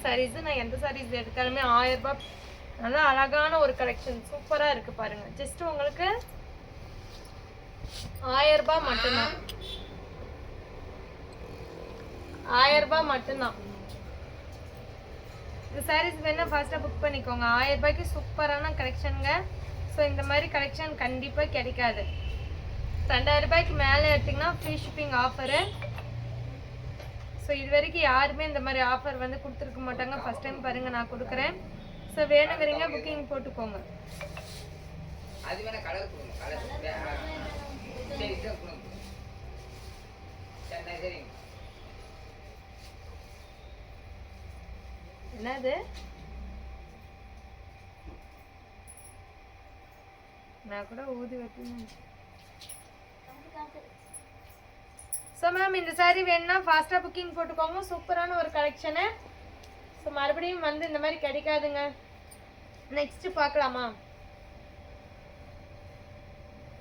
சாரீஸ். நான் எந்த சாரீஸ் எடுத்தாலுமே 1000 ரூபாய். நல்லா அழகான ஒரு கலெக்ஷன் சூப்பராக இருக்குது பாருங்கள். ஜஸ்ட் உங்களுக்கு 1000 ரூபாய் மட்டும்தான். 1000 ரூபாய் மட்டும்தான். இந்த சாரீஸ் வேணால் ஃபாஸ்ட்டாக புக் பண்ணிக்கோங்க. 1000 ரூபாய்க்கு சூப்பரான கலெக்ஷனுங்க. ஸோ இந்த மாதிரி கலெக்ஷன் கண்டிப்பாக கிடைக்காது. 2000 ரூபாய்க்கு மேலே எடுத்திங்கன்னா ஃப்ரீ ஷிப்பிங் ஆஃபரு. ஸோ இது வரைக்கும் யாருமே இந்த மாதிரி ஆஃபர் வந்து கொடுத்துருக்க மாட்டாங்க. ஃபஸ்ட் டைம் பாருங்கள் நான் கொடுக்குறேன். ஸோ வேணுங்கிறீங்க புக்கிங் போட்டுக்கோங்க. என்னது நான் கூட ஊதி வைப்பேன். ஸோ மேம் இந்த சாரீ வேணும்னா ஃபாஸ்ட்டாக புக்கிங் போட்டுக்கோங்க. சூப்பரான ஒரு கலெக்ஷனு. ஸோ மறுபடியும் வந்து இந்த மாதிரி கிடைக்காதுங்க. நெக்ஸ்ட்டு பார்க்கலாமா?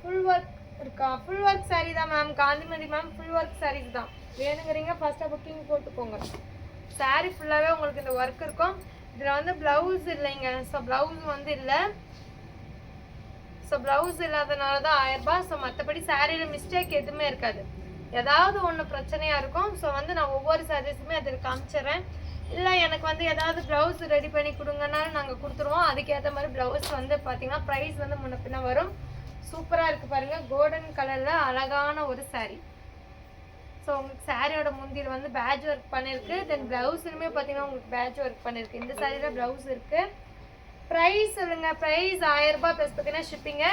ஃபுல் ஒர்க் இருக்கா? ஃபுல் ஒர்க் சாரீ தான் ma'am. Gandhimathi ma'am full work sarees தான். வேணுங்கிறீங்க ஃபாஸ்ட்டாக புக்கிங் போட்டுக்கோங்க. சாரீ ஃபுல்லாகவே உங்களுக்கு இந்த ஒர்க் இருக்கும். இதில் வந்து ப்ளவுஸ் இல்லைங்க. ஸோ ப்ளவுஸ் வந்து இல்லை. ஸோ ப்ளவுஸ் இல்லாதனால தான் 1000 ரூபாய். ஸோ மற்றபடி சாரியில் மிஸ்டேக் எதுவுமே இருக்காது. ஏதாவது ஒன்று பிரச்சனையாக இருக்கும். ஸோ வந்து நான் ஒவ்வொரு சாரீஸுமே அதில் காமிச்சிட்றேன். இல்லை எனக்கு வந்து ஏதாவது ப்ளவுஸ் ரெடி பண்ணி கொடுங்கனாலும் நாங்கள் கொடுத்துருவோம். அதுக்கேற்ற மாதிரி ப்ளவுஸ் வந்து பார்த்தீங்கன்னா ப்ரைஸ் வந்து முன்ன பின்ன வரும். சூப்பராக இருக்குது பாருங்கள். கோல்டன் கலரில் அழகான ஒரு சாரீ. ஸோ உங்களுக்கு சாரியோட முந்தியில் வந்து பேட்ச் ஒர்க் பண்ணியிருக்கு. தென் ப்ளவுஸுமே பார்த்தீங்கன்னா உங்களுக்கு பேட்ச் ஒர்க் பண்ணியிருக்கு. இந்த சாரியில் ப்ளவுஸ் இருக்குது. ப்ரைஸ் சொல்லுங்கள். ப்ரைஸ் 1000 ரூபாய் ப்ளஸ் பார்த்தீங்கன்னா ஷிப்பிங்கு.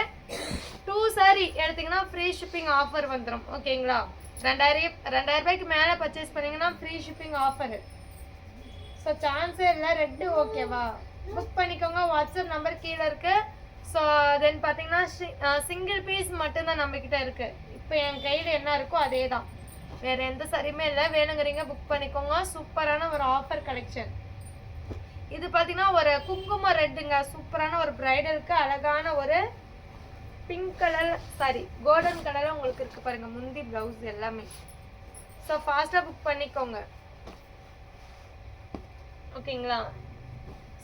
2 சாரீ எடுத்திங்கன்னா ஃப்ரீ ஷிப்பிங் ஆஃபர் வந்துடும். ஓகேங்களா? 2000 ரூபாய்க்கு மேலே பர்ச்சேஸ் பண்ணிங்கன்னா ஃப்ரீ ஷிப்பிங் ஆஃபரு. ஸோ சான்ஸே இல்லை. ரெட்டு ஓகேவா? புக் பண்ணிக்கோங்க. வாட்ஸ்அப் நம்பர் கீழே இருக்குது. ஸோ தென் பார்த்தீங்கன்னா சிங்கிள் பீஸ் மட்டும்தான் நம்மக்கிட்ட இருக்குது. இப்போ என் கையில் என்ன இருக்கோ அதே தான். வேறு எந்த சாரியுமே இல்லை. வேணுங்கிறீங்க புக் பண்ணிக்கோங்க. சூப்பரான ஒரு ஆஃபர் கலெக்ஷன். இது பார்த்தீங்கன்னா ஒரு குங்கும ரெட்டுங்க. சூப்பரான ஒரு பிரைடலுக்கு அழகான ஒரு பிங்க் கலர் சாரி கோல்டன் கலரில் உங்களுக்கு இருக்குது பாருங்கள். முந்தி ப்ளவுஸ் எல்லாமே. ஸோ ஃபாஸ்ட்டாக புக் பண்ணிக்கோங்க. ஓகேங்களா?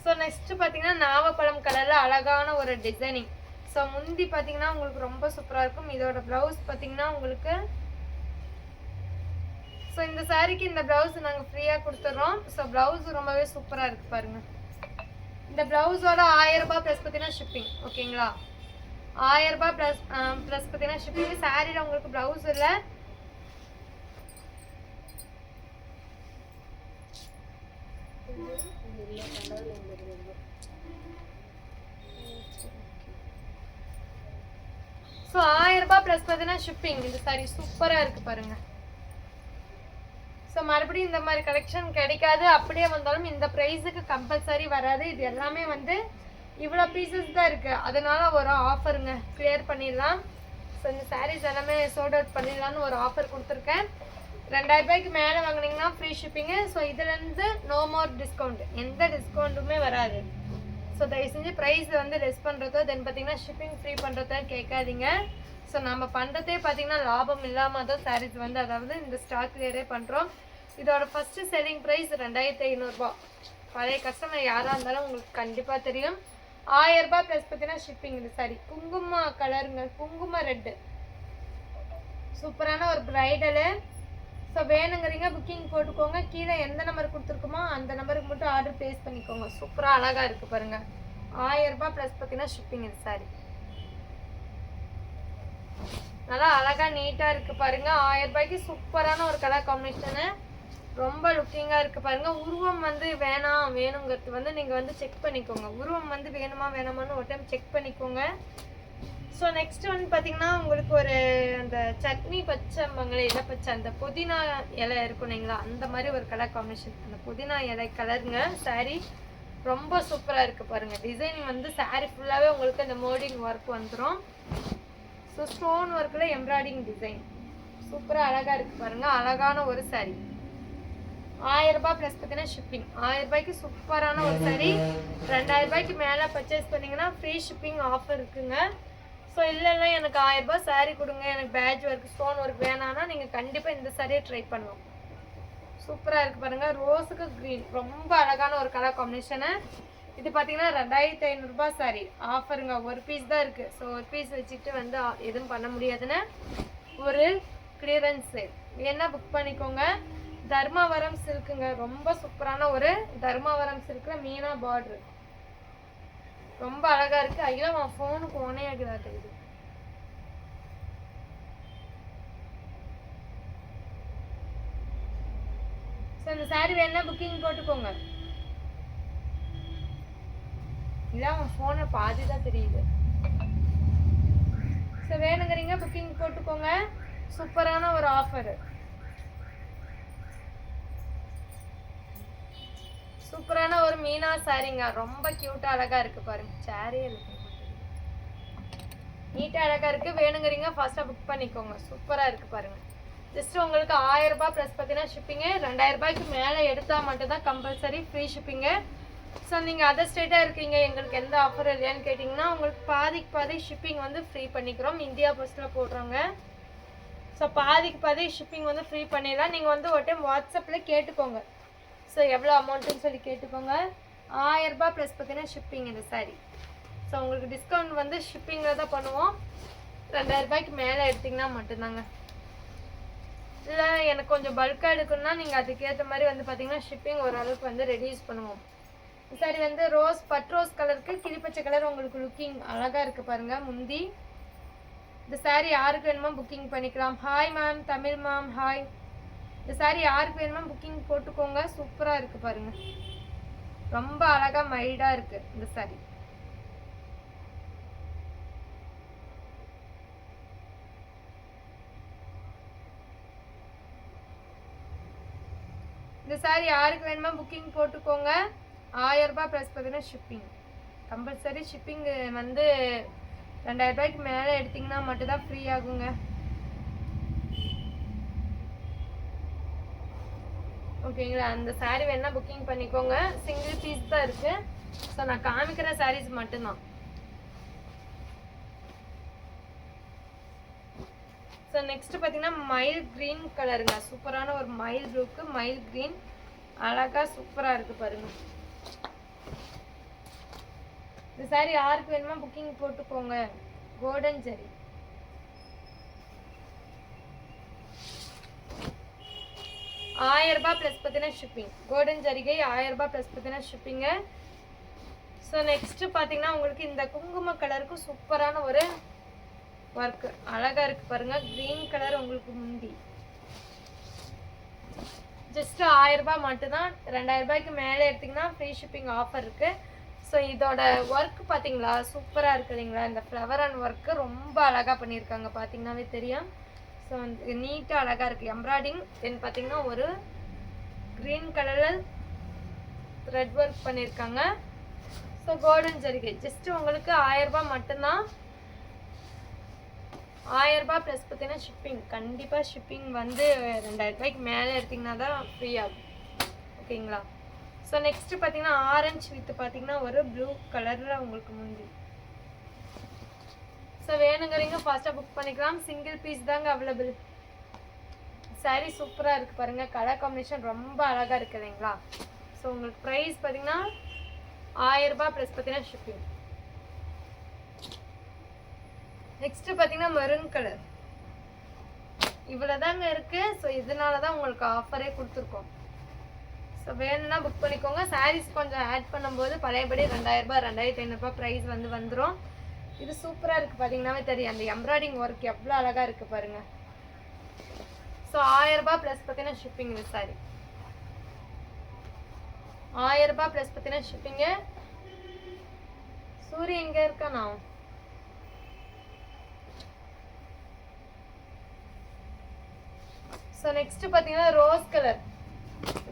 ஸோ நெக்ஸ்ட்டு பார்த்தீங்கன்னா நாவப்பழம் கலரில் அழகான ஒரு டிசைனிங். ஸோ முந்தி பார்த்தீங்கன்னா உங்களுக்கு ரொம்ப சூப்பராக இருக்கும். இதோட ப்ளவுஸ் பார்த்தீங்கன்னா உங்களுக்கு ஸோ இந்த சாரிக்கு இந்த ப்ளவுஸ் நாங்கள் ஃப்ரீயாக கொடுத்துட்றோம். ஸோ ப்ளவுஸ் ரொம்பவே சூப்பராக இருக்குது பாருங்கள். இந்த ப்ளவுஸோட 1000 ரூபாய் ப்ளஸ் பார்த்தீங்கன்னா ஷிப்பிங். ஓகேங்களா? 1000 ரூபாய் ப்ளஸ் பார்த்தீங்கன்னா ஷிப்பிங். சாரியில் உங்களுக்கு ப்ளவுஸ் இல்லை. ஸோ 1000 ரூபாய் ப்ளஸ் பார்த்தீங்கன்னா ஷிப்பிங். இந்த சாரி சூப்பராக இருக்குது பாருங்கள். ஸோ மறுபடியும் இந்த மாதிரி கலெக்ஷன் கிடைக்காது. அப்படியே வந்தாலும் இந்த ப்ரைஸுக்கு கம்பல்சரி வராது. இது எல்லாமே வந்து இவ்வளோ பீசஸ் தான் இருக்குது. அதனால ஒரு ஆஃபருங்க. கிளியர் பண்ணிடலாம். ஸோ இந்த சாரீஸ் எல்லாமே சோல்ட் அவுட் பண்ணிடலான்னு ஒரு ஆஃபர் கொடுத்துருக்கேன். 2000 ரூபாய்க்கு மேலே வாங்கினீங்கன்னா ஃப்ரீ ஷிப்பிங்கு. ஸோ இதுலேருந்து நோ மோர் டிஸ்கவுண்ட். எந்த டிஸ்கவுண்ட்டுமே வராது. ஸோ தயவு செஞ்சு ப்ரைஸ் வந்து லெஸ் பண்ணுறதோ தென் பார்த்தீங்கன்னா ஷிப்பிங் ஃப்ரீ பண்ணுறதோ கேட்காதீங்க. ஸோ நம்ம பண்ணுறதே பார்த்தீங்கன்னா லாபம் இல்லாமல் தான் சாரீஸ் வந்து அதாவது இந்த ஸ்டாக் கிளியரே பண்ணுறோம். இதோட ஃபஸ்ட்டு செல்லிங் ப்ரைஸ் 2500 ரூபாய். பழைய கஸ்டமர் யாராக இருந்தாலும் உங்களுக்கு கண்டிப்பாக தெரியும். 1000 ரூபாய் ப்ளஸ் பார்த்தீங்கன்னா ஷிப்பிங். இது சாரி குங்கும கலருங்க. குங்கும ரெட்டு சூப்பரான ஒரு ப்ரைடலு. ஸோ வேணுங்கிறீங்க புக்கிங் போட்டுக்கோங்க. கீழே எந்த நம்பர் கொடுத்துருக்குமோ அந்த நம்பருக்கு மட்டும் ஆர்டர் ப்ளேஸ் பண்ணிக்கோங்க. சூப்பராக அழகாக இருக்குது பாருங்கள். 1000 ரூபாய் ப்ளஸ் பார்த்தீங்கன்னா ஷிப்பிங். இது சாரி நல்லா அழகாக நீட்டாக இருக்குது பாருங்கள். 1000 ரூபாய்க்கு சூப்பரான ஒரு கலர் காம்பினேஷனு. ரொம்ப லுக்கிங்காக இருக்குது பாருங்கள். உருவம் வந்து வேணுங்கிறது வந்து நீங்கள் வந்து செக் பண்ணிக்கோங்க. உருவம் வந்து வேணுமா வேணாமான்னு ஒரு டைம் செக் பண்ணிக்கோங்க. ஸோ நெக்ஸ்ட் வந்து பார்த்தீங்கன்னா உங்களுக்கு ஒரு அந்த சட்னி பச்சைம்பாங்களே இலை பச்சை அந்த புதினா இலை இருக்கும் இல்லைங்களா? அந்த மாதிரி ஒரு கலர் காம்பினேஷன். அந்த புதினா இலை கலருங்க. சாரீ ரொம்ப சூப்பராக இருக்குது பாருங்கள். டிசைன் வந்து சாரீ ஃபுல்லாகவே உங்களுக்கு அந்த மோடிங் ஒர்க் வந்துடும். ஸோ ஸ்டோன் ஒர்க்கில் எம்ப்ராய்டிங் டிசைன் சூப்பராக அழகாக இருக்குது பாருங்கள். அழகான ஒரு சாரீ. 1000 ரூபாய் ப்ளஸ் பார்த்தீங்கன்னா ஷிப்பிங். 1000 ரூபாய்க்கு சூப்பரான ஒரு சாரீ. 2000 ரூபாய்க்கு மேலே பர்ச்சேஸ் பண்ணிங்கன்னா ஃப்ரீ ஷிப்பிங் ஆஃபர் இருக்குங்க. ஸோ இல்லைன்னா எனக்கு 1000 ரூபாய் சாரீ கொடுங்க, எனக்கு பேட்ச் ஒர்க் ஸ்டோன் ஒர்க் வேணான்னா நீங்கள் கண்டிப்பாக இந்த சாரியை ட்ரை பண்ணலாம். சூப்பராக இருக்குது பாருங்கள். ரோஸுக்கு க்ரீன் ரொம்ப அழகான ஒரு கலர் காம்பினேஷனு. இது பார்த்தீங்கன்னா 2500 சாரி ஆஃபருங்க. ஒரு பீஸ் தான் இருக்குது. ஸோ ஒரு பீஸ் வச்சுட்டு வந்து எதுவும் பண்ண முடியாதுன்னு ஒரு கிளியரன்ஸ் சேல். என்ன புக் பண்ணிக்கோங்க. தர்மாவரம் சில்க்குங்க. ரொம்ப சூப்பரான ஒரு தர்மாவரம் சில்கில் மீனா பார்டரு ரொம்ப அழகா இருக்கு. ஐயோ அவன் ஃபோனுக்கு ஓனே ஆகுதாட்டு இது. ஸோ இந்த சாரி வேணா புக்கிங் போட்டுக்கோங்க. இல்லை அவன் ஃபோனை பாதி தான் தெரியுது. ஸோ வேணுங்கிறீங்க புக்கிங் போட்டுக்கோங்க. சூப்பரான ஒரு ஆஃபரு. சூப்பரான ஒரு மீனா சாரிங்க. ரொம்ப கியூட்டா அழகா இருக்கு பாருங்க. சாரே நீட்டா அழகா இருக்கு. வேணுங்கிறீங்க ஃபாஸ்டா புக் பண்ணிக்கோங்க. சூப்பரா இருக்கு பாருங்க. ஜஸ்ட் உங்களுக்கு 1000 ரூபாய் ப்ளஸ் பார்த்தீங்கன்னா ஷிப்பிங்கு. 2000 ரூபாய்க்கு மேலே எடுத்தால் மட்டும்தான் கம்பல்சரி ஃப்ரீ ஷிப்பிங்கு. ஸோ நீங்கள் அதர் ஸ்டேட்டாக இருக்கீங்க, எங்களுக்கு எந்த ஆஃபர் இல்லையான்னு கேட்டிங்கன்னா உங்களுக்கு பாதிக்கு பாதி ஷிப்பிங் வந்து ஃப்ரீ பண்ணிக்கிறோம். இந்தியா போஸ்ட்டில் போடுறோங்க. ஸோ பாதிக்கு பாதி ஷிப்பிங் வந்து ஃப்ரீ பண்ணிடலாம். நீங்கள் வந்து ஒரு டைம் வாட்ஸ்அப்பில் கேட்டுக்கோங்க. ஸோ எவ்வளோ அமௌண்ட்டுன்னு சொல்லி கேட்டுக்கோங்க. 1000 ரூபாய் ப்ளஸ் பார்த்தீங்கன்னா ஷிப்பிங் இந்த சாரி. ஸோ உங்களுக்கு டிஸ்கவுண்ட் வந்து ஷிப்பிங்கில் தான் பண்ணுவோம். 2000 ரூபாய்க்கு மேலே எடுத்திங்கன்னா மட்டும்தாங்க. இல்லை எனக்கு கொஞ்சம் பல்காக எடுக்கணும்னா நீங்கள் அதுக்கேற்ற மாதிரி வந்து பார்த்தீங்கன்னா ஷிப்பிங் ஓரளவுக்கு வந்து ரெடியூஸ் பண்ணுவோம். சாரி வந்து ரோஸ் பட் ரோஸ் கலருக்கு கிளிப்பச்சை கலர் உங்களுக்கு லுக்கிங் அழகாக இருக்குது பாருங்கள். முந்தி இந்த சாரி யாருக்கு வேணுமோ புக்கிங் பண்ணிக்கலாம். Hi ma'am, Tamil ma'am hi. இந்த சாரி யாருக்கு வேணுமோ புக்கிங் போட்டுக்கோங்க. சூப்பராக இருக்குது பாருங்கள். ரொம்ப அழகாக மைல்டாக இருக்குது இந்த சாரி. இந்த சாரி யாருக்கு வேணுமோ புக்கிங் போட்டுக்கோங்க. 1000 ரூபாய் ப்ளஸ் பார்த்தீங்கன்னா ஷிப்பிங். கம்பல்சரி ஷிப்பிங் வந்து 2000 ரூபாய்க்கு மேலே எடுத்திங்கன்னா மட்டும்தான் ஃப்ரீ ஆகுங்க. ஓகேங்களா. அந்த சாரீ வேணா புக்கிங் பண்ணிக்கோங்க. சிங்கிள் பீஸ் தான் இருக்குது. ஸோ நான் காமிக்கிற சாரீஸ் மட்டும்தான். ஸோ நெக்ஸ்ட் பார்த்தீங்கன்னா மயில் க்ரீன் கலருங்க. சூப்பரான ஒரு மயில் ப்ளூக்கு மயில் க்ரீன் அழகாக சூப்பராக இருக்குது பாருங்கள். இந்த சாரீ யாருக்கு வேணுமா புக்கிங் போட்டுக்கோங்க. கோல்டன் ஜெரி 1000 ரூபாய் ப்ளஸ் பார்த்தீங்கன்னா ஷிப்பிங். கோல்டன் ஜரிகை 1000 ரூபாய் ப்ளஸ் பார்த்தீங்கன்னா ஷிப்பிங்கு. ஸோ நெக்ஸ்ட்டு பார்த்தீங்கன்னா உங்களுக்கு இந்த குங்கும கலருக்கு சூப்பரான ஒரு ஒர்க்கு அழகாக இருக்குது பாருங்கள். க்ரீன் கலர் உங்களுக்கு முந்தி ஜஸ்ட்டு 1000 ரூபாய் மட்டும்தான். 2000 ரூபாய்க்கு மேலே எடுத்திங்கன்னா ஃப்ரீ ஷிப்பிங் ஆஃபர் இருக்குது. ஸோ இதோட ஒர்க் பார்த்தீங்களா சூப்பராக இருக்குது இல்லைங்களா. இந்த ஃப்ளவர் அண்ட் ஒர்க்கு ரொம்ப அழகாக பண்ணியிருக்காங்க. பார்த்தீங்கன்னாவே தெரியும். ஸோ நீட்டாக அழகாக இருக்குது எம்ப்ராய்டிங். தென் பார்த்தீங்கன்னா ஒரு க்ரீன் கலரில் த்ரெட் ஒர்க் பண்ணியிருக்காங்க. ஸோ கோல்டன் ஜரிகை ஜஸ்ட்டு உங்களுக்கு 1000 ரூபாய் மட்டும்தான். 1000 ரூபாய் ப்ளஸ் பார்த்தீங்கன்னா ஷிப்பிங். கண்டிப்பாக ஷிப்பிங் வந்து 2000 ரூபாய்க்கு மேலே எடுத்திங்கன்னா தான் ஃப்ரீ ஆகும். ஓகேங்களா. ஸோ நெக்ஸ்ட்டு பார்த்தீங்கன்னா ஆரஞ்சு வித் பார்த்தீங்கன்னா ஒரு ப்ளூ கலரில் உங்களுக்கு முந்தி. ஸோ வேணுங்கிறீங்க ஃபாஸ்ட்டாக புக் பண்ணிக்கலாம். சிங்கிள் பீஸ் தாங்க அவைலபிள். சாரீ சூப்பராக இருக்குது பாருங்கள். கலர் காம்பினேஷன் ரொம்ப அழகாக இருக்குது இல்லைங்களா. ஸோ உங்களுக்கு ப்ரைஸ் பார்த்தீங்கன்னா 1000 ரூபாய் ப்ளஸ் பார்த்தீங்கன்னா ஷிப்பிங். நெக்ஸ்ட்டு பார்த்தீங்கன்னா மெரூன் கலர் இவ்வளோ தாங்க இருக்குது. ஸோ இதனால தான் உங்களுக்கு ஆஃபரே கொடுத்துருக்கோம். ஸோ வேணும்னா புக் பண்ணிக்கோங்க. சாரீஸ் கொஞ்சம் ஆட் பண்ணும்போது பழையபடி 2000 ரூபாய் 2500 ரூபாய் ப்ரைஸ் வந்து வந்துடும். இது சூப்பராக இருக்குது பார்த்தீங்கன்னாவே தெரியும். அந்த எம்ப்ராய்டிங் ஒர்க் எவ்வளோ அழகாக இருக்குது பாருங்கள். ஸோ 1000 ரூபாய் ப்ளஸ் பார்த்தீங்கன்னா ஷிப்பிங். இந்த சாரி 1000 ரூபாய் ப்ளஸ் பார்த்தீங்கன்னா ஷிப்பிங்கு. சூரிய எங்கே இருக்கானா. ஸோ நெக்ஸ்ட் பார்த்தீங்கன்னா ரோஸ் கலர்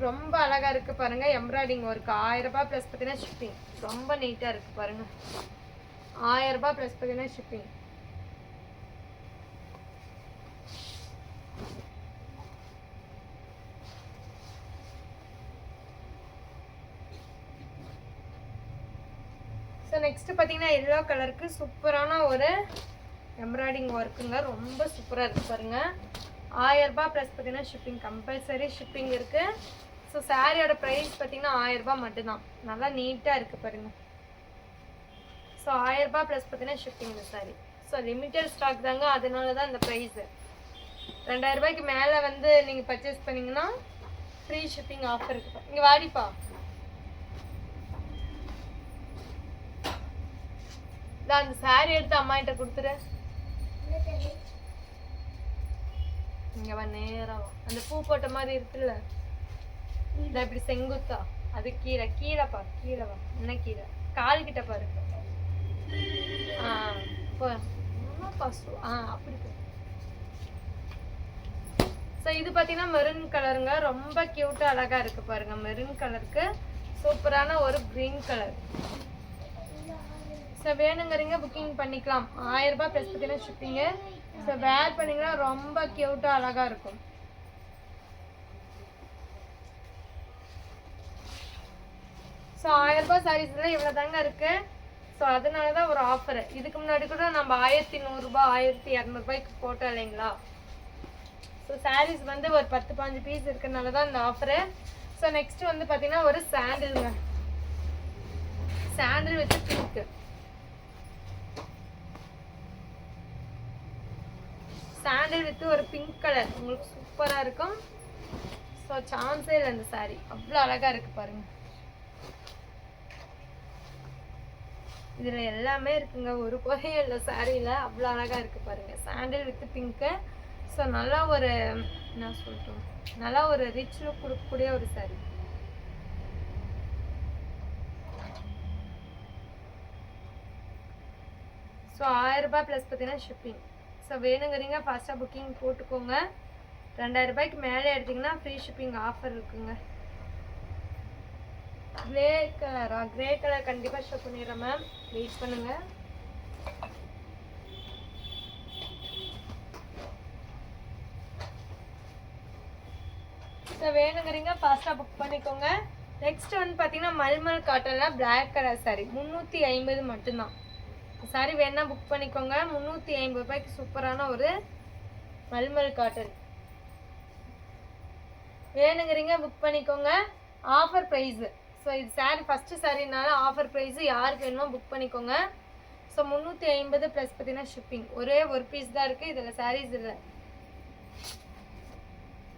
ரொம்ப அழகாக இருக்குது பாருங்கள். எம்ப்ராய்டிங் ஒர்க் 1000 ரூபாய் ப்ளஸ் பார்த்தீங்கன்னா ஷிப்பிங். ரொம்ப நீட்டாக இருக்குது பாருங்கள். 1000 ரூபாய் ப்ளஸ் பார்த்தீங்கன்னா ஷிப்பிங். ஸோ நெக்ஸ்ட்டு பார்த்தீங்கன்னா எல்லோ கலருக்கு சூப்பரான ஒரு எம்ப்ராய்டிங் ஒர்க்குங்க. ரொம்ப சூப்பராக இருக்குது பாருங்கள். 1000 ரூபாய் ப்ளஸ் பார்த்தீங்கன்னா ஷிப்பிங், கம்பல்சரி ஷிப்பிங் இருக்குது. ஸோ சாரியோட ப்ரைஸ் பார்த்தீங்கன்னா 1000 ரூபாய் மட்டும்தான். நல்லா நீட்டாக இருக்குது பாருங்கள். ஸோ 1000 ரூபாய் ப்ளஸ் பார்த்தீங்கன்னா ஷிப்பிங் இந்த சாரி. ஸோ லிமிட்டட் ஸ்டாக் தாங்க, அதனால தான் இந்த ப்ரைஸு. 2000 ரூபாய்க்கு மேலே வந்து நீங்கள் பர்ச்சேஸ் பண்ணிங்கன்னா ஃப்ரீ ஷிப்பிங் ஆஃபர் இருக்குது. இங்கே வாடிப்பா, அந்த சாரி எடுத்து அம்மாகிட்ட கொடுத்துரு. இங்கே வா, நேரம் அந்த பூ போட்ட மாதிரி இருக்குல்ல, இந்த இப்படி செங்குத்தா, அது கீழே கீழேப்பா, கீழே வா, என்ன கீழே கால் கிட்ட பாரு. பசு அப்படி. ஸோ இது பார்த்தீங்கன்னா மெரூன் கலருங்க, ரொம்ப க்யூட்டாக அழகாக இருக்குது பாருங்க. மெரூன் கலருக்கு சூப்பரான ஒரு க்ரீன் கலர். ஸோ வேணுங்கிறீங்க புக்கிங் பண்ணிக்கலாம். 1000 ரூபாய் ப்ளஸ் பார்த்தீங்கன்னா ஷிப்பிங்கு. ஸோ வேர் பண்ணிங்கன்னா ரொம்ப க்யூட்டாக அழகாக இருக்கும். ஸோ 1000 ரூபாய் சாரீஸ்லாம் இவ்வளோ தாங்க இருக்குது. ஸோ அதனால தான் ஒரு ஆஃபரு. இதுக்கு முன்னாடி கூட நம்ம 1100 ரூபாய் 1200 ரூபாய்க்கு போட்டோம் இல்லைங்களா. ஸோ சாரீஸ் வந்து ஒரு 10-15 பீஸ் இருக்கிறதுனால தான் இந்த ஆஃபரு. ஸோ நெக்ஸ்ட் வந்து பார்த்தீங்கன்னா ஒரு சாண்டிலுங்க, sandal with pink. Sandal with ஒரு பிங்க் கலர் உங்களுக்கு சூப்பராக இருக்கும். ஸோ சான்ஸே இல்லை, இந்த சாரீ அவ்வளோ அழகாக இருக்குது பாருங்கள். இதில் எல்லாமே இருக்குங்க, ஒரு குறையும் இல்லை சாரியில், அவ்வளோ அழகாக இருக்குது பாருங்கள். சாண்டில் வித் பிங்க்கு. ஸோ நல்லா ஒரு என்ன சொல்லிட்டோம், நல்லா ஒரு ரிச் லுக் கொடுக்கக்கூடிய ஒரு சாரி. ஸோ 1000 ரூபாய் ப்ளஸ் பார்த்தீங்கன்னா ஷிப்பிங். ஸோ வேணுங்கிறீங்க ஃபாஸ்ட்டாக புக்கிங் போட்டுக்கோங்க. 2000 ரூபாய்க்கு மேலே எடுத்திங்கன்னா ஃப்ரீ ஷிப்பிங் ஆஃபர் இருக்குங்க. கிரே கலரா? கிரே கலர் கண்டிப்பாக ஷோ பண்ணிடுறேன் மேம், வெயிட் பண்ணுங்கள். ஸோ வேணுங்கிறீங்க ஃபாஸ்ட்டாக புக் பண்ணிக்கோங்க. நெக்ஸ்ட் வந்து பார்த்தீங்கன்னா மல்மல் காட்டனில் பிளாக் கலர் சாரி 350 மட்டும்தான். சாரி வேணா புக் பண்ணிக்கோங்க. 350 ரூபாய்க்கு சூப்பரான ஒரு மல்மல் காட்டன் வேணுங்கிறீங்க புக் பண்ணிக்கோங்க. Offer price. ஸோ இது சாரி ஃபஸ்ட்டு சாரினால ஆஃபர் ப்ரைஸு, யாருக்கு வேணுமோ புக் பண்ணிக்கோங்க. ஸோ 350 ப்ளஸ் பார்த்தீங்கன்னா ஷிப்பிங். ஒரே ஒரு பீஸ் தான் இருக்குது, இதில் சாரீஸ் இல்லை.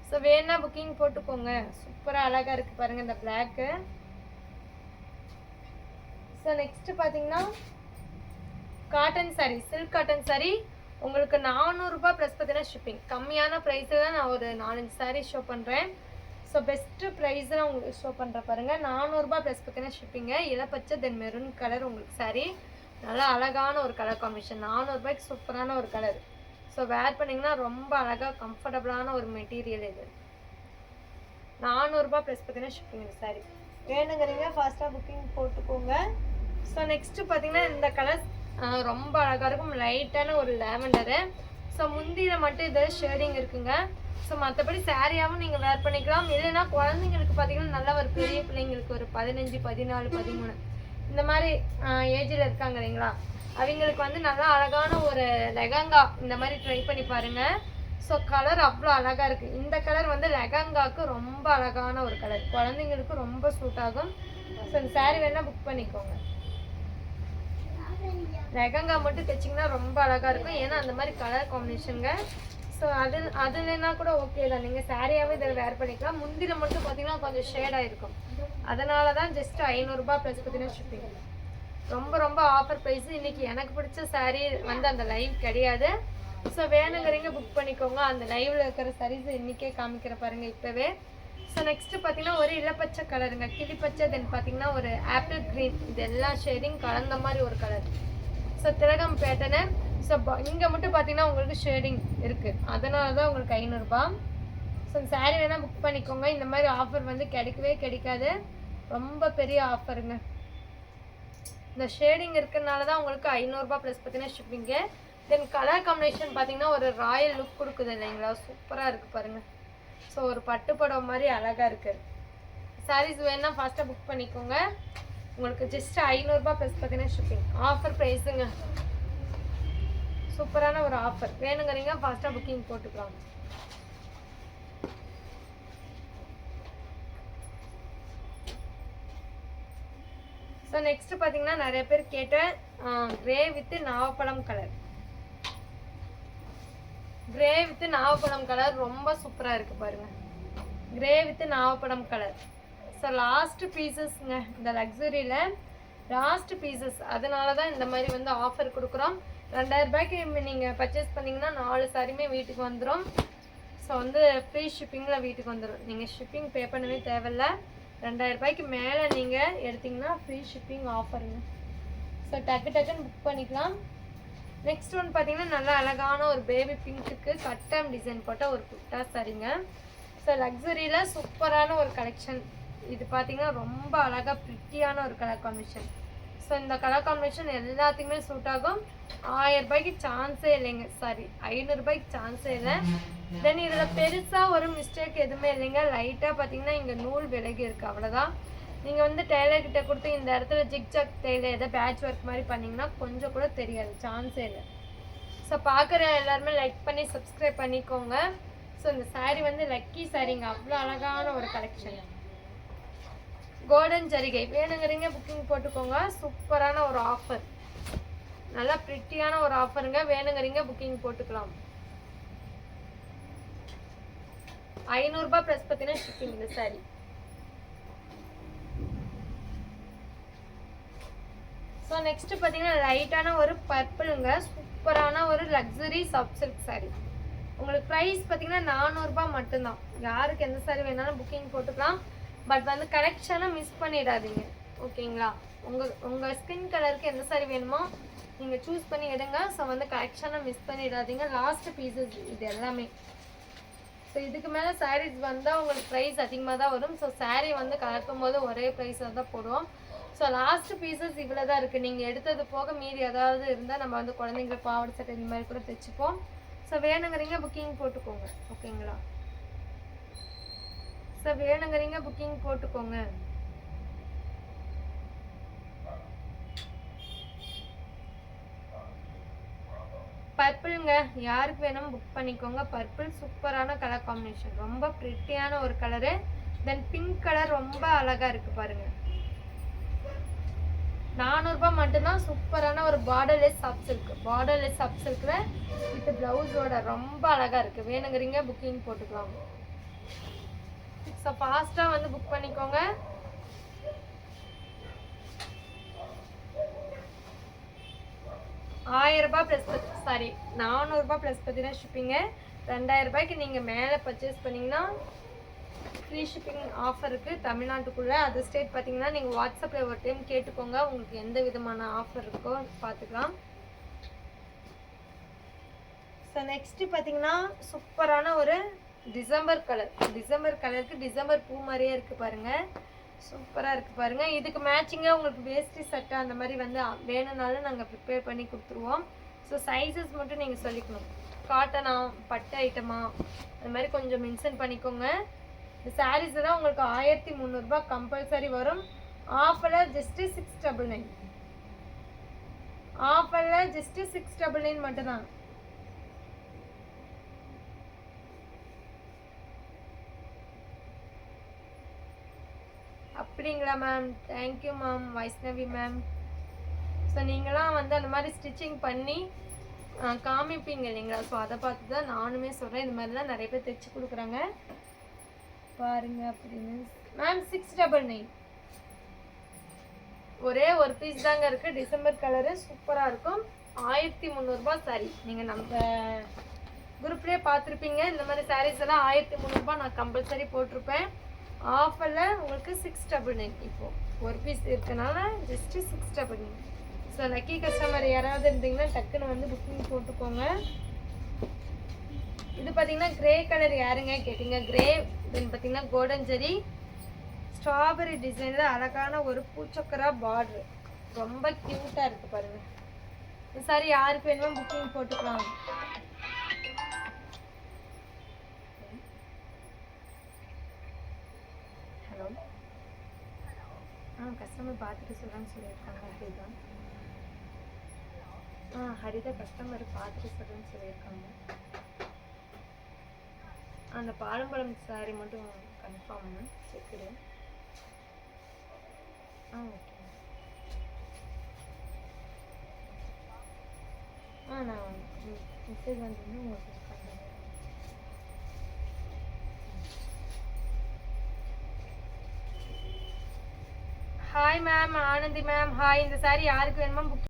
ஸோ வேணா புக்கிங் போட்டுக்கோங்க. சூப்பராக அழகாக இருக்குது பாருங்கள் இந்த பிளாக்கு. ஸோ நெக்ஸ்ட்டு பார்த்தீங்கன்னா cotton sari, silk cotton sari உங்களுக்கு 400 ரூபாய் ப்ளஸ் பார்த்தீங்கன்னா ஷிப்பிங். கம்மியான ப்ரைஸில் தான் நான் ஒரு 4-5 சாரீ ஷோ பண்ணுறேன். ஸோ பெஸ்ட்டு ப்ரைஸில் உங்களுக்கு ஷோ பண்ணுறேன் பாருங்கள். 400 ரூபாய் ப்ளஸ் பார்த்தீங்கன்னா ஷிப்பிங்க. இளப்பச்சை தென் மெரூன் கலர் உங்களுக்கு சாரீ, நல்லா அழகான ஒரு கலர் காம்பினேஷன். 400 ரூபாய்க்கு சூப்பரான ஒரு கலர். ஸோ வேர் பண்ணிங்கன்னா ரொம்ப அழகாக கம்ஃபர்டபுளான ஒரு மெட்டீரியல் இது. 400 ரூபாய் ப்ளஸ் பார்த்தீங்கன்னா ஷிப்பிங் இந்த சாரீ. வேணுங்கிறீங்க ஃபாஸ்ட்டாக புக்கிங் போட்டுக்கோங்க. ஸோ நெக்ஸ்ட்டு பார்த்தீங்கன்னா இந்த கலர் ரொம்ப அழகாக இருக்கும், லைட்டான ஒரு லேவண்டரு. ஸோ முந்தியில் மட்டும் இது ஷேடிங் இருக்குங்க. ஸோ மற்றபடி சாரியாகவும் நீங்கள் வேர் பண்ணிக்கலாம். இல்லைன்னா குழந்தைங்களுக்கு பார்த்தீங்கன்னா நல்லா ஒரு பெரிய பிள்ளைங்களுக்கு ஒரு 15, 14, 13 இந்த மாதிரி ஏஜில் இருக்காங்க இல்லைங்களா, அவங்களுக்கு வந்து நல்லா அழகான ஒரு லெகங்கா இந்த மாதிரி ட்ரை பண்ணி பாருங்கள். ஸோ கலர் அவ்வளோ அழகாக இருக்குது. இந்த கலர் வந்து லெகங்காவுக்கு ரொம்ப அழகான ஒரு கலர், குழந்தைங்களுக்கு ரொம்ப சூட் ஆகும். ஸோ இந்த சாரீ வேணால் புக் பண்ணிக்கோங்க. லெகங்கா மட்டும் தைச்சிங்கன்னா ரொம்ப அழகாக இருக்கும், ஏன்னா அந்த மாதிரி கலர் காம்பினேஷனுங்க. ஸோ அதுலன்னா கூட ஓகே தான், நீங்கள் சாரியாகவே இதில் வேர் பண்ணிக்கலாம். முந்தியில் மட்டும் பார்த்தீங்கன்னா கொஞ்சம் ஷேடாக இருக்கும், அதனால தான் ஜஸ்ட் 500 ரூபாய் ப்ளஸ் பார்த்தீங்கன்னா ஷிப்பிங். ரொம்ப ரொம்ப ஆஃபர் ப்ரைஸு. இன்றைக்கி எனக்கு பிடிச்ச சாரீ வந்து அந்த லைவ் கிடையாது. ஸோ வேணுங்கிறீங்க புக் பண்ணிக்கோங்க. அந்த லைவில் இருக்கிற சாரீஸ் இன்றைக்கே காமிக்கிற பாருங்கள் இப்போவே. ஸோ நெக்ஸ்ட்டு பார்த்தீங்கன்னா ஒரு இளப்பச்சை கலருங்க, கிளிப்பச்சை, தென் பார்த்தீங்கன்னா ஒரு ஆப்பிள் க்ரீன், இது எல்லா ஷேடிங் கலந்த மாதிரி ஒரு கலர். ஸோ திலகம் பேட்டர்னு. ஸோ இங்கே மட்டும் பார்த்தீங்கன்னா உங்களுக்கு ஷேடிங் இருக்குது, அதனால தான் உங்களுக்கு 500 ரூபாய். ஸோ இந்த சாரீ வேணால் புக் பண்ணிக்கோங்க. இந்த மாதிரி ஆஃபர் வந்து கிடைக்கவே கிடைக்காது, ரொம்ப பெரிய ஆஃபருங்க. இந்த ஷேடிங் இருக்கிறதுனால தான் உங்களுக்கு 500 ரூபாய் ப்ளஸ் பார்த்தீங்கன்னா ஷிப்பிங்கு. தென் கலர் காம்பினேஷன் பார்த்தீங்கன்னா ஒரு ராயல் லுக் கொடுக்குது இல்லைங்களா, சூப்பராக இருக்குது பாருங்கள். ஸோ ஒரு பட்டு புடவை மாதிரி அழகாக இருக்குது. சாரீஸ் வேணால் ஃபாஸ்ட்டாக புக் பண்ணிக்கோங்க. உங்களுக்கு ஜஸ்ட் 500 ரூபாய் ப்ளஸ் பார்த்தீங்கன்னா ஷிப்பிங். ஆஃபர் ப்ரைஸுங்க, சூப்பரான ஒரு ஆஃபர். வேணுங்கிறீங்க ஃபாஸ்ட்டாக புக்கிங் போட்டுக்கலாம். ஸோ நெக்ஸ்ட் பார்த்தீங்கன்னா நிறைய பேர் கேட்ட கிரே வித் நாவப்பழம் கலர். கிரே வித் நாவப்பழம் கலர் ரொம்ப சூப்பராக இருக்குது பாருங்கள். கிரே வித் நாவப்பழம் கலர். ஸோ லாஸ்ட் பீசஸ்ங்க இந்த லக்ஸரியில் லாஸ்ட் பீசஸ். அதனால தான் இந்த மாதிரி வந்து ஆஃபர் கொடுக்குறோம். 2000 ரூபாய்க்கு நீங்கள் பர்ச்சேஸ் பண்ணிங்கன்னா 4 சாரியுமே வீட்டுக்கு வந்துடும். ஸோ வந்து ஃப்ரீ ஷிப்பிங்கில் வீட்டுக்கு வந்துடும். நீங்கள் ஷிப்பிங் பே பண்ணவே தேவையில்ல. 2000 ரூபாய்க்கு மேலே நீங்கள் எடுத்திங்கன்னா ஃப்ரீ ஷிப்பிங் ஆஃபருங்க. ஸோ டக்குன்னு புக் பண்ணிக்கலாம். நெக்ஸ்ட் ஒன் பார்த்தீங்கன்னா நல்லா அழகான ஒரு பேபி பிங்க்குக்கு கட்டம் டிசைன் போட்ட ஒரு குட்டா சாரிங்க. ஸோ லக்ஸரியில் சூப்பரான ஒரு கலெக்ஷன். இது பார்த்தீங்கன்னா ரொம்ப அழகாக ப்ரிட்டியான ஒரு கலர் காம்பினேஷன். ஸோ இந்த கலர் காம்பினேஷன் எல்லாத்துக்குமே சூட் ஆகும். 1000 ரூபாய்க்கு சான்ஸே இல்லைங்க. சாரி 500 ரூபாய்க்கு சான்ஸே இல்லை. தென் இதில் பெருசாக ஒரு மிஸ்டேக் எதுவுமே இல்லைங்க. லைட்டாக பார்த்தீங்கன்னா இங்கே நூல் விலகி இருக்குது, அவ்வளோதான். நீங்கள் வந்து டெய்லர்கிட்ட கொடுத்து இந்த இடத்துல ஜிக்ஜாக் டெய்லர் எதாவது பேட்ச் ஒர்க் மாதிரி பண்ணிங்கன்னா கொஞ்சம் கூட தெரியாது, சான்ஸே இல்லை. ஸோ பார்க்குற எல்லாருமே லைக் பண்ணி சப்ஸ்கிரைப் பண்ணிக்கோங்க. ஸோ இந்த சாரீ வந்து லக்கி சாரீங்க. அவ்வளோ அழகான ஒரு கலெக்ஷன். கோல்டன் ஜரிகை வேணுங்கிறீங்க புக்கிங் போட்டுக்கோங்க. சூப்பரான ஒரு ஆஃபர், நல்லா ப்ரிட்டியான ஒரு ஆஃபருங்க. வேணுங்கிறீங்க புக்கிங் போட்டுக்கலாம். 500 ரூபாய் ப்ளஸ் பார்த்தீங்கன்னா ஷிப்பிங் இந்த சாரி. ஸோ நெக்ஸ்ட் பார்த்தீங்கன்னா லைட்டான ஒரு பர்பிளுங்க. சூப்பரான ஒரு லக்ஸரி சாஃப்ட் சில்க் சாரி. உங்களுக்கு ப்ரைஸ் பார்த்தீங்கன்னா 400 ரூபாய் மட்டும்தான். யாருக்கு எந்த சாரி வேணாலும் புக்கிங் போட்டுக்கலாம். பட் வந்து கலெக்ஷனை மிஸ் பண்ணிடாதீங்க, ஓகேங்களா? உங்கள் ஸ்கின் கலருக்கு எந்த சாரி வேணுமோ நீங்கள் சூஸ் பண்ணி எடுங்க. ஸோ வந்து கலெக்ஷனை மிஸ் பண்ணிடாதீங்க. லாஸ்ட் பீசஸ் இது எல்லாமே. ஸோ இதுக்கு மேலே சாரீஸ் வந்தால் உங்களுக்கு ப்ரைஸ் அதிகமாக தான் வரும். ஸோ சாரீ வந்து கலக்கும் போது ஒரே ப்ரைஸாக தான் போடுவோம். ஸோ லாஸ்ட் பீசஸ் இவ்வளோ தான் இருக்குது. நீங்கள் எடுத்தது போக மீதி ஏதாவது இருந்தால் நம்ம வந்து குழந்தைங்களுக்கு பாவாடை சட்டை இந்த மாதிரி கூட தைச்சிப்போம். ஸோ வேணுங்கிறீங்க புக்கிங் போட்டுக்கோங்க, ஓகேங்களா? ஸோ வேணுங்கிறீங்க புக்கிங் போட்டுக்கோங்க. பர்பிள்ங்க, யாருக்கு வேணும் புக் பண்ணிக்கோங்க. பர்பிள் சூப்பரான கலர் காம்பினேஷன், ரொம்ப ப்ரிட்டியான ஒரு கலரு. தென் பிங்க் கலர் ரொம்ப அழகா இருக்கு பாருங்க. 400 ரூபாய் மட்டும்தான். சூப்பரான ஒரு borderless soft silk. Borderless soft சில்க்ல வித் பிளவுஸோட ரொம்ப அழகா இருக்கு. வேணுங்கிறீங்க புக்கிங் போட்டுக்கலாம். ஸோ ஃபாஸ்ட்டாக வந்து புக் பண்ணிக்கோங்க. ₹1000 ப்ளஸ், சாரி 400 ரூபாய் ப்ளஸ் பார்த்தீங்கன்னா ஷிப்பிங்கு. 2000 ரூபாய்க்கு நீங்கள் மேலே பர்ச்சேஸ் பண்ணிங்கன்னா ஃப்ரீ ஷிப்பிங் ஆஃபர் இருக்குது தமிழ்நாட்டுக்குள்ளே. அதர் ஸ்டேட் பார்த்தீங்கன்னா நீங்கள் வாட்ஸ்அப்பில் ஒரு டைம் கேட்டுக்கோங்க, உங்களுக்கு எந்த விதமான ஆஃபர் இருக்கோ பார்த்துக்கலாம். ஸோ நெக்ஸ்ட்டு பார்த்தீங்கன்னா சூப்பரான ஒரு டிசம்பர் கலர். டிசம்பர் கலருக்கு டிசம்பர் பூ மாதிரியே இருக்குது பாருங்கள். சூப்பராக இருக்குது பாருங்கள். இதுக்கு மேட்சிங்காக உங்களுக்கு வேஷ்டி சட்டை அந்த மாதிரி வந்து வேணும்னாலும் நாங்கள் ப்ரிப்பேர் பண்ணி கொடுத்துருவோம். ஸோ சைஸஸ் மட்டும் நீங்கள் சொல்லிக்கணும். காட்டனா பட்டு ஐட்டமா அந்த மாதிரி கொஞ்சம் மென்ஷன் பண்ணிக்கோங்க. இந்த சாரீஸ் தான் உங்களுக்கு 1300 ரூபாய் கம்பல்சரி வரும். ஆஃபரில் ஜஸ்ட்டு 699. ஆஃபரில் ஜஸ்ட்டு 699 மட்டும்தான். அப்படிங்களா ma'am? Thank you ma'am, Vaishnavi ma'am. So நீங்களாம் வந்து அந்த மாதிரி ஸ்டிச்சிங் பண்ணி காமிப்பீங்க இல்லைங்களா? ஸோ அதை பார்த்து தான் நானுமே சொல்கிறேன். இது மாதிரிலாம் நிறைய பேர் தைச்சி கொடுக்குறாங்க பாருங்க அப்படின்னு. மேம் 699. ஒரே ஒரு பீஸ் தாங்க இருக்குது. டிசம்பர் கலரு சூப்பராக இருக்கும். 1300 ரூபாய் சாரி. நீங்கள் நம்ம குரூப்லேயே பார்த்துருப்பீங்க. இந்த மாதிரி சாரீஸ் எல்லாம் 1300 ரூபாய் நான் கம்பல்சரி போட்டிருப்பேன். ஆஃபரில் உங்களுக்கு 699. இப்போது ஒரு பீஸ் இருக்கனால ஜஸ்ட்டு 699. ஸோ லக்கி கஸ்டமர் யாராவது இருந்தீங்கன்னா டக்குன்னு வந்து புக்கிங் போட்டுக்கோங்க. இது பார்த்தீங்கன்னா கிரே கலர் யாருங்க கேட்டிங்க? கிரே தென் பார்த்தீங்கன்னா கோல்டன் ஜெரி ஸ்ட்ராபெரி டிசைனில் அழகான ஒரு பூச்சக்கரா பார்டர், ரொம்ப க்யூட்டாக இருக்குது பாருங்கள். இந்த சாரி யாருக்கு வேணுமோ புக்கிங் போட்டுக்கலாம். ஹலோ, கஸ்டமர் பார்த்துட்டு சொல்கிறான்னு சொல்லியிருக்காங்க. அப்படிதான் ஹரிதா கஸ்டமர் பார்த்துட்டு சொல்கிறேன்னு சொல்லியிருக்காங்க. அந்த பாலம்பழம் சாரி மட்டும் கன்ஃபார்ம் செக்குடு. ஓகே. நான் மெசேஜ் வந்து உங்களுக்கு காட்டுறேன். Hi ma'am, Anandhi ma'am hi. இந்த saree யாருக்கு வேணுமோ புக்